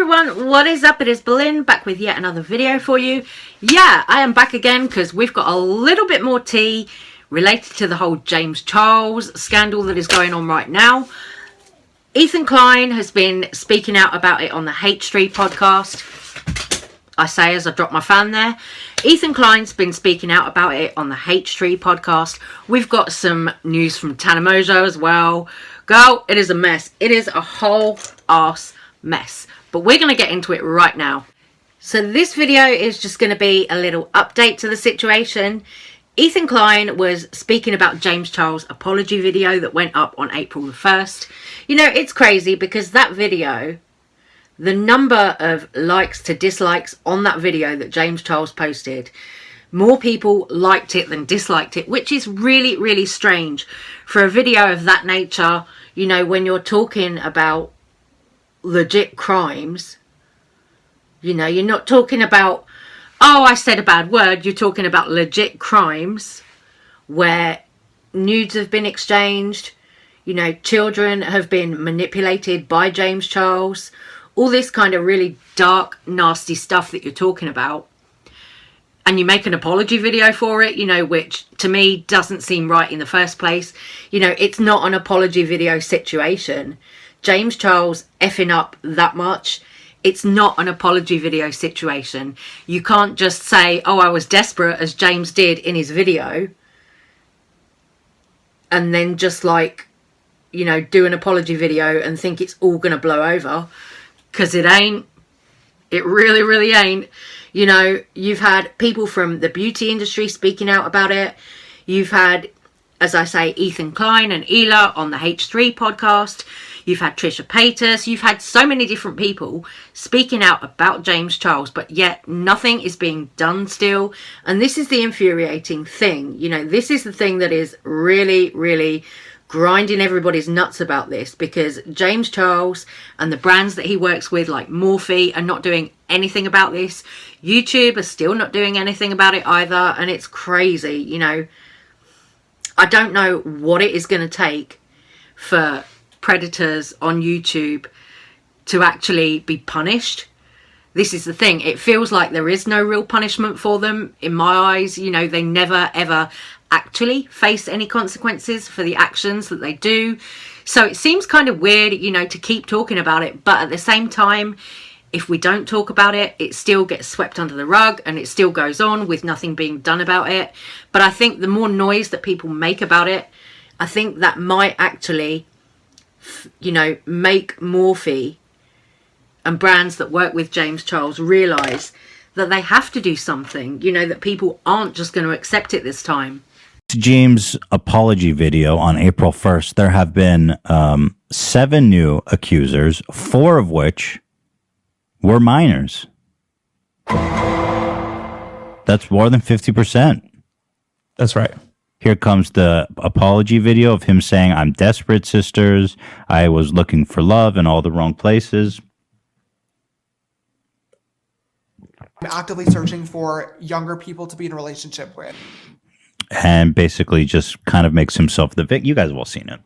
everyone, what is up? It is Berlin, back with yet another video for you. Yeah, I am back again because we've got a little bit more tea related to the whole James Charles scandal that is going on right now. Ethan Klein has been speaking out about it on the H3 podcast. I say as I drop my fan there. Ethan Klein's been speaking out about it on the H3 podcast. We've got some news from TANA MONGEAU as well. Girl, it is a mess. It is a whole ass mess. But we're going to get into it right now. So this video is just going to be a little update to the situation. Ethan Klein was speaking about James Charles' apology video that went up on April the 1st. You know, it's crazy because that video, the number of likes to dislikes on that video that James Charles posted, more people liked it than disliked it, which is really, really strange for a video of that nature. You know, when you're talking about legit crimes, you know, you're not talking about, oh, I said a bad word. You're talking about legit crimes where nudes have been exchanged, you know, children have been manipulated by James Charles, all this kind of really dark, nasty stuff that you're talking about. And you make an apology video for it, you know, which to me doesn't seem right in the first place. You know, it's not an apology video situation. James Charles effing up that much, it's not an apology video situation. You can't just say, oh, I was desperate, as James did in his video, and then just like, you know, do an apology video and think it's all going to blow over. Because it ain't. It really, really ain't. You know, you've had people from the beauty industry speaking out about it. You've had, as I say, Ethan Klein and Ela on the H3 podcast. You've had Trisha Paytas. You've had so many different people speaking out about James Charles, but yet nothing is being done still. And this is the infuriating thing. You know, this is the thing that is really, really grinding everybody's nuts about this, because James Charles and the brands that he works with, like Morphe, are not doing anything about this. YouTube are still not doing anything about it either, and it's crazy. You know, I don't know what it is going to take for predators on YouTube to actually be punished. This is the thing. It feels like there is no real punishment for them in my eyes. You know, they never ever actually face any consequences for the actions that they do. So it seems kind of weird, you know, to keep talking about it. But at the same time, if we don't talk about it, it still gets swept under the rug and it still goes on with nothing being done about it. But I think the more noise that people make about it, I think that might actually, you know, make Morphe and brands that work with James Charles realise that they have to do something, you know, that people aren't just going to accept it this time. James' apology video on April 1st, there have been 7 new accusers, 4 of which were minors. That's more than 50%. That's right. Here comes the apology video of him saying, I'm desperate, sisters. I was looking for love in all the wrong places. I'm actively searching for younger people to be in a relationship with. And basically just kind of makes himself the victim. You guys have all seen it.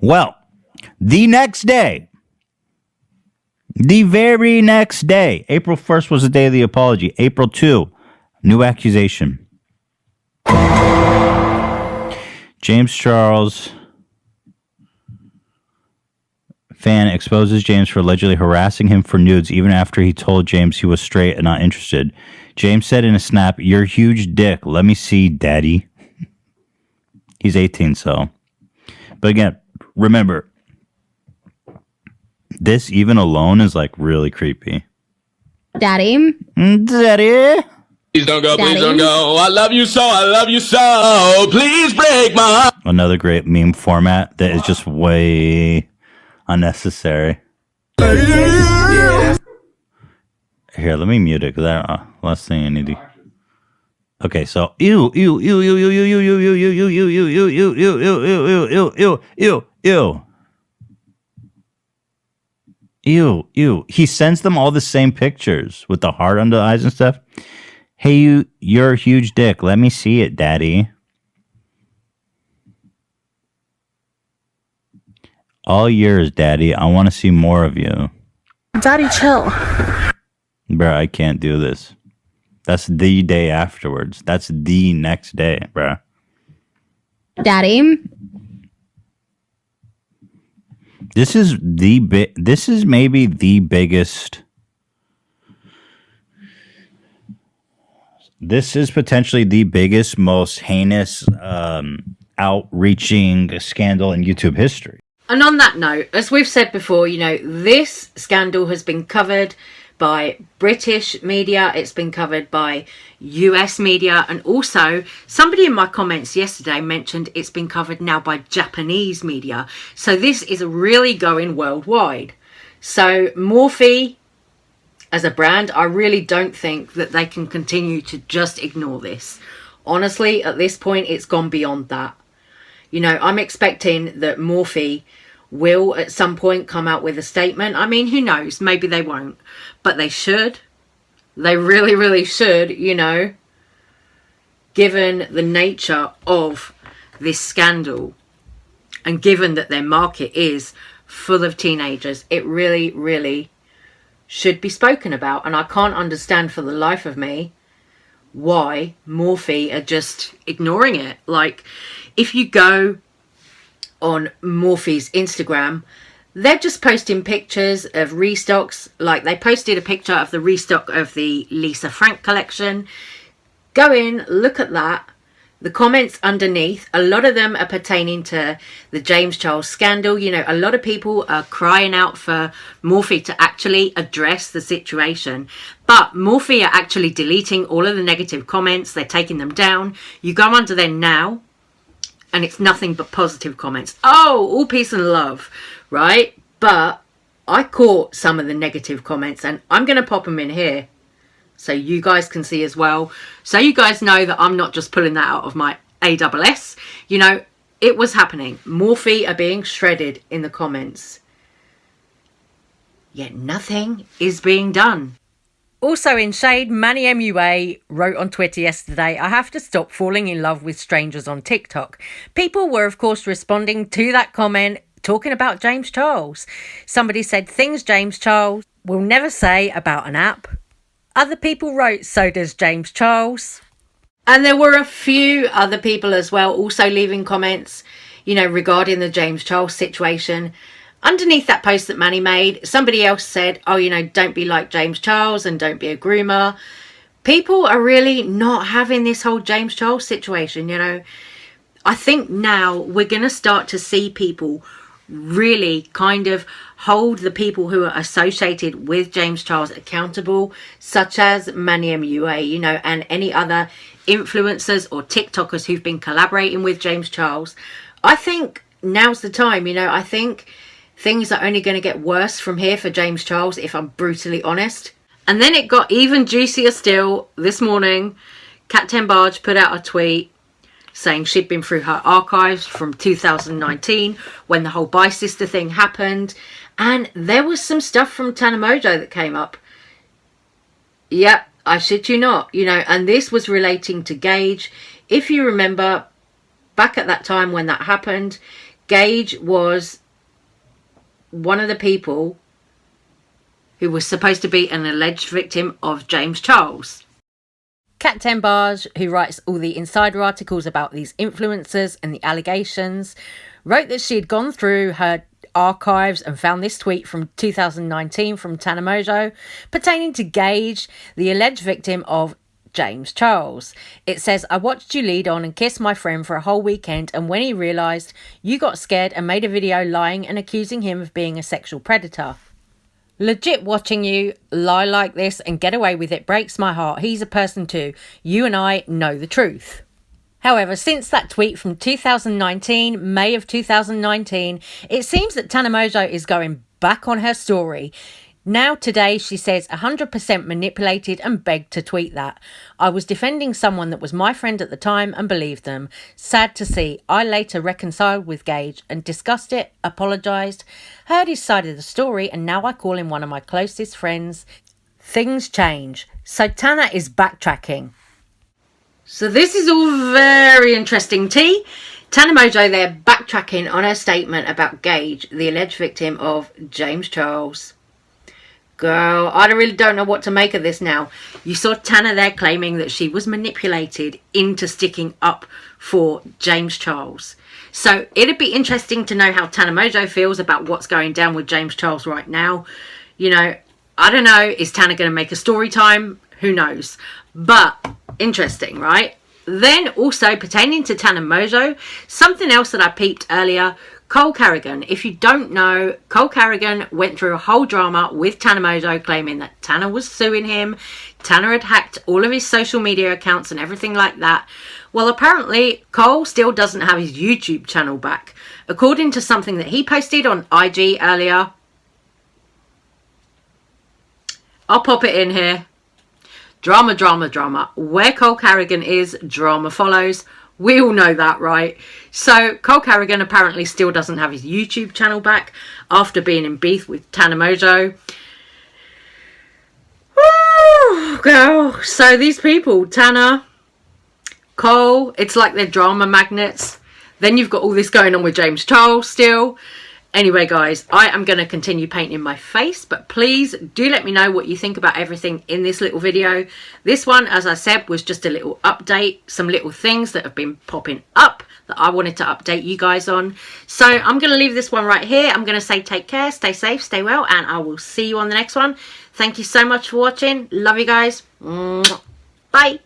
Well, the next day, the very next day, April 1st was the day of the apology. April 2, new accusation. James Charles fan exposes James for allegedly harassing him for nudes even after he told James he was straight and not interested. James said in a snap, "You're huge dick. Let me see, daddy." He's 18, so. But again, remember, this even alone is like really creepy. Daddy. Daddy. Please don't go, please don't go. I love you so, I love you so. Please break my heart. Another great meme format that is just way unnecessary. Here, let me mute it, because last thing I need to. Okay, so ew, ew, ew, ew, ew, ew, ew, ew, ew, ew, ew, ew, ew, ew, ew, ew, ew, ew, ew. Ew, ew. He sends them all the same pictures with the heart under the eyes and stuff. Hey, you're a huge dick. Let me see it, daddy. All yours, daddy. I want to see more of you. Daddy, chill. Bruh, I can't do this. That's the day afterwards. That's the next day, bruh. Daddy. This is maybe the biggest. This is potentially the biggest, most heinous, outreaching scandal in YouTube history. And on that note, as we've said before, you know, this scandal has been covered by British media, it's been covered by US media, and also somebody in my comments yesterday mentioned it's been covered now by Japanese media. So this is really going worldwide. So Morphe, as a brand, I really don't think that they can continue to just ignore this. Honestly, at this point, it's gone beyond that. You know, I'm expecting that Morphe will at some point come out with a statement. I mean, who knows? Maybe they won't. But they should. They really, really should, you know, given the nature of this scandal and given that their market is full of teenagers, it really, really should be spoken about. And I can't understand for the life of me why Morphe are just ignoring it. Like, if you go on Morphe's Instagram, they're just posting pictures of restocks. Like, they posted a picture of the restock of the Lisa Frank collection. Go in, look at that. The comments underneath, a lot of them are pertaining to the James Charles scandal. You know, a lot of people are crying out for Morphe to actually address the situation. But Morphe are actually deleting all of the negative comments. They're taking them down. You go under there now, and it's nothing but positive comments. Oh, all peace and love, right? But I caught some of the negative comments, and I'm going to pop them in here so you guys can see as well. So you guys know that I'm not just pulling that out of my ASS. You know, it was happening. Morphe are being shredded in the comments. Yet nothing is being done. Also in shade, Manny MUA wrote on Twitter yesterday, "I have to stop falling in love with strangers on TikTok." People were, of course, responding to that comment, talking about James Charles. Somebody said, "Things James Charles will never say about an app." Other people wrote, "So does James Charles." And there were a few other people as well also leaving comments, you know, regarding the James Charles situation. Underneath that post that Manny made, somebody else said, "Oh, you know, don't be like James Charles and don't be a groomer." People are really not having this whole James Charles situation, you know. I think now we're going to start to see people really kind of hold the people who are associated with James Charles accountable, such as Manny MUA, you know, and any other influencers or TikTokers who've been collaborating with James Charles. I think now's the time, you know. I think things are only going to get worse from here for James Charles, if I'm brutally honest. And then it got even juicier still. This morning, Kat Ten Barge put out a tweet saying she'd been through her archives from 2019 when the whole Bi Sister thing happened. And there was some stuff from TANA Mojo that came up. Yep, I shit you not, you know, and this was relating to Gage. If you remember, back at that time when that happened, Gage was one of the people who was supposed to be an alleged victim of James Charles. Kat Ten Barge, who writes all the insider articles about these influencers and the allegations, wrote that she had gone through her archives and found this tweet from 2019 from TANA Mojo pertaining to Gage, the alleged victim of James Charles. It says, "I watched you lead on and kiss my friend for a whole weekend, and when he realised, you got scared and made a video lying and accusing him of being a sexual predator. Legit watching you lie like this and get away with it breaks my heart. He's a person too. You and I know the truth." However, since that tweet from 2019, May of 2019, it seems that TANA Mojo is going back on her story. Now today she says 100% manipulated and begged to tweet that. "I was defending someone that was my friend at the time and believed them. Sad to see. I later reconciled with Gage and discussed it, apologised, heard his side of the story, and now I call him one of my closest friends. Things change." So TANA is backtracking. So this is all very interesting tea. TANA Mojo there backtracking on her statement about Gage, the alleged victim of James Charles. girl, I really don't know what to make of this now. You saw TANA there claiming that she was manipulated into sticking up for James Charles. So it'd be interesting to know how TANA MONGEAU feels about what's going down with James Charles right now. You know, I don't know. Is TANA going to make a story time? Who knows? But interesting, right? Then also pertaining to TANA MONGEAU, something else that I peeped earlier, Cole Carrigan. If you don't know, Cole Carrigan went through a whole drama with TANA MONGEAU claiming that TANA was suing him. TANA had hacked all of his social media accounts and everything like that. Well, apparently Cole still doesn't have his YouTube channel back. According to something that he posted on IG earlier. I'll pop it in here. Drama, drama, drama. Where Cole Carrigan is, drama follows. We all know that, right? So Cole Carrigan apparently still doesn't have his YouTube channel back after being in beef with TANA MONGEAU. Woo, girl. So these people, TANA, Cole, it's like they're drama magnets. Then you've got all this going on with James Charles still. Anyway, guys, I am going to continue painting my face, but please do let me know what you think about everything in this little video. This one, as I said, was just a little update, some little things that have been popping up that I wanted to update you guys on. So I'm going to leave this one right here. I'm going to say take care, stay safe, stay well, and I will see you on the next one. Thank you so much for watching. Love you guys. Bye.